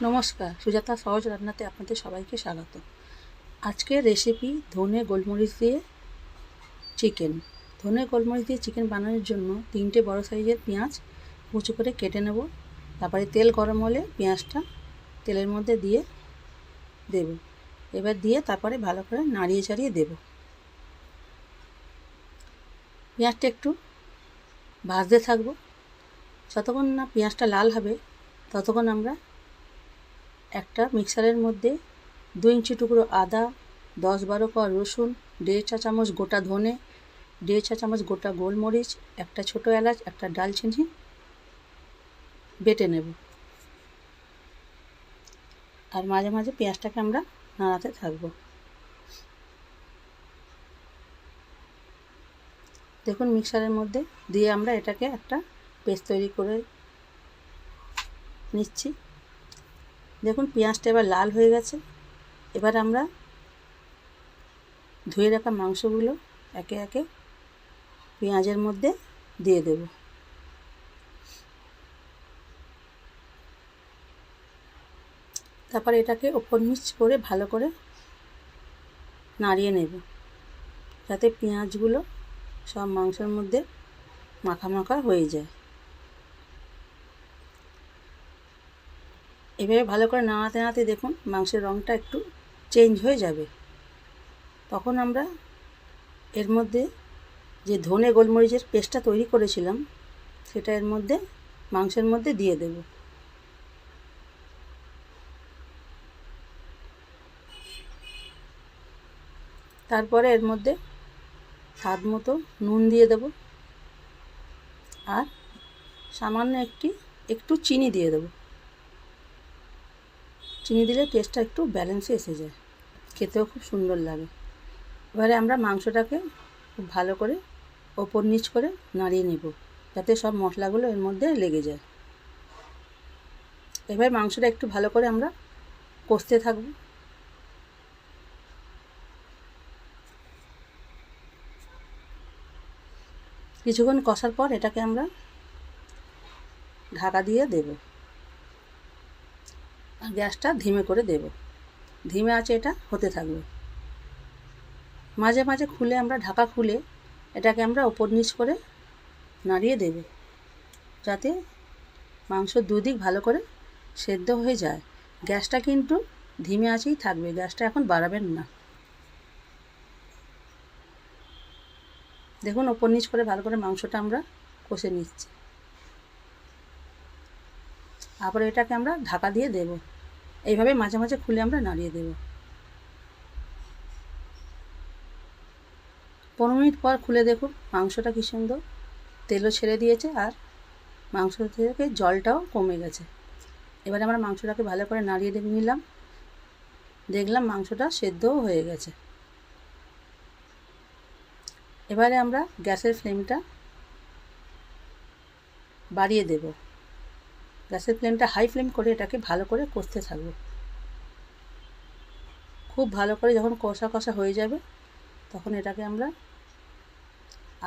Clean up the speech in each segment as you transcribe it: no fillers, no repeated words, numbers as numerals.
নমস্কার, সুজাতা সহজ রান্নাতে আপনাদের সবাইকে স্বাগত। আজকের রেসিপি ধনে গোলমরিচ দিয়ে চিকেন। ধনে গোলমরিচ দিয়ে চিকেন বানানোর জন্য 3টে বড় সাইজের পেঁয়াজ কুচো করে কেটে নেব। তারপরে তেল গরম হলে পেঁয়াজটা তেলের মধ্যে দিয়ে দেব। এবার দিয়ে তারপরে ভালো করে নাড়িয়ে চাড়িয়ে দেব। পেঁয়াজটা একটু ভাজতে থাকবো। যতক্ষণ না পেঁয়াজটা লাল হবে ততক্ষণ আমরা একটা মিক্সারের মধ্যে 2 ইঞ্চি টুকরো আদা, 10-12 কোয়া রসুন, 1.5 চা চামচ গোটা ধনে, 1.5 চা চামচ গোটা গোলমরিচ, একটা ছোটো এলাচ, একটা ডালচিনি বেটে নেব। আর মাঝে মাঝে পেঁয়াজটাকে আমরা নাড়াতে থাকব। দেখুন মিক্সারের মধ্যে দিয়ে আমরা এটাকে একটা পেস্ট তৈরি করে নিচ্ছি। দেখুন পেঁয়াজটা এবার লাল হয়ে গেছে। এবার আমরা ধুয়ে রাখা মাংসগুলো একে একে পেঁয়াজের মধ্যে দিয়ে দেব। তারপর এটাকে ওপর নিচ করে ভালো করে নাড়িয়ে নেব, যাতে পেঁয়াজগুলো সব মাংসের মধ্যে মাখা মাখা হয়ে যায়। এভাবে ভালো করে নাড়াতে নাড়াতে দেখুন মাংসের রঙটা একটু চেঞ্জ হয়ে যাবে। তখন আমরা এর মধ্যে যে ধনে গোলমরিচের পেস্টটা তৈরি করেছিলাম সেটা এর মধ্যে মাংসের মধ্যে দিয়ে দেব। তারপরে এর মধ্যে স্বাদ মতো নুন দিয়ে দেব আর সামান্য একটু চিনি দিয়ে দেব। চিনি দিলে টেস্টটা একটু ব্যালেন্সে এসে যায়, খেতেও খুব সুন্দর লাগে। এবারে আমরা মাংসটাকে খুব ভালো করে ওপর নিচ করে নাড়িয়ে নেব, যাতে সব মশলাগুলো এর মধ্যে লেগে যায়। এবার মাংসটা একটু ভালো করে আমরা কষতে থাকব। কিছুক্ষণ কষার পর এটাকে আমরা ঢাকা দিয়ে দেব আর গ্যাসটা ধিমে করে দেব। ধিমে আঁচে এটা হতে থাকবে। মাঝে মাঝে খুলে আমরা ঢাকা খুলে এটাকে আমরা ওপর নিচ করে নাড়িয়ে দেব, যাতে মাংস দুদিক ভালো করে সেদ্ধ হয়ে যায়। গ্যাসটা কিন্তু ধিমে আঁচেই থাকবে, গ্যাসটা এখন বাড়াবেন না। দেখুন ওপর নিচ করে ভালো করে মাংসটা আমরা কষে নিচ্ছি। আবার এটাকে আমরা ঢাকা দিয়ে দেব। এইভাবে মাঝে মাঝে খুলে আমরা নাড়িয়ে দেব। 15 মিনিট পর খুলে দেখুন মাংসটা কী সুন্দর তেলও ছেড়ে দিয়েছে আর মাংস থেকে জলটাও কমে গেছে। এবারে আমরা মাংসটাকে ভালো করে নাড়িয়ে নিলাম। দেখলাম মাংসটা সেদ্ধও হয়ে গেছে। এবারে আমরা গ্যাসের ফ্লেমটা বাড়িয়ে দেব। গ্যাসের ফ্লেমটা হাই ফ্লেম করে এটাকে ভালো করে কষতে থাকবো। খুব ভালো করে যখন কষা কষা হয়ে যাবে তখন এটাকে আমরা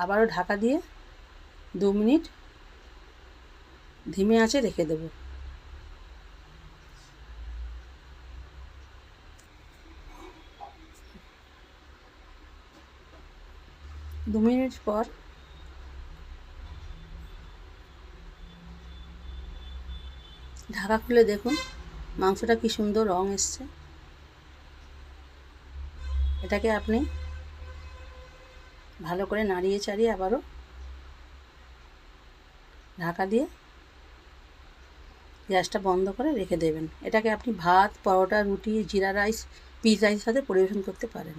আবারও ঢাকা দিয়ে 2 মিনিট ধিমে আঁচে রেখে দেব। দু মিনিট পর ঢাকা খুলে দেখুন মাংসটা কি সুন্দর রং এসছে। এটাকে আপনি ভালো করে নাড়িয়ে চাড়িয়ে আবারও ঢাকা দিয়ে গ্যাসটা বন্ধ করে রেখে দেবেন। এটাকে আপনি ভাত, পরোটা, রুটি, জিরা রাইস, পিস রাইসের সাথে পরিবেশন করতে পারেন।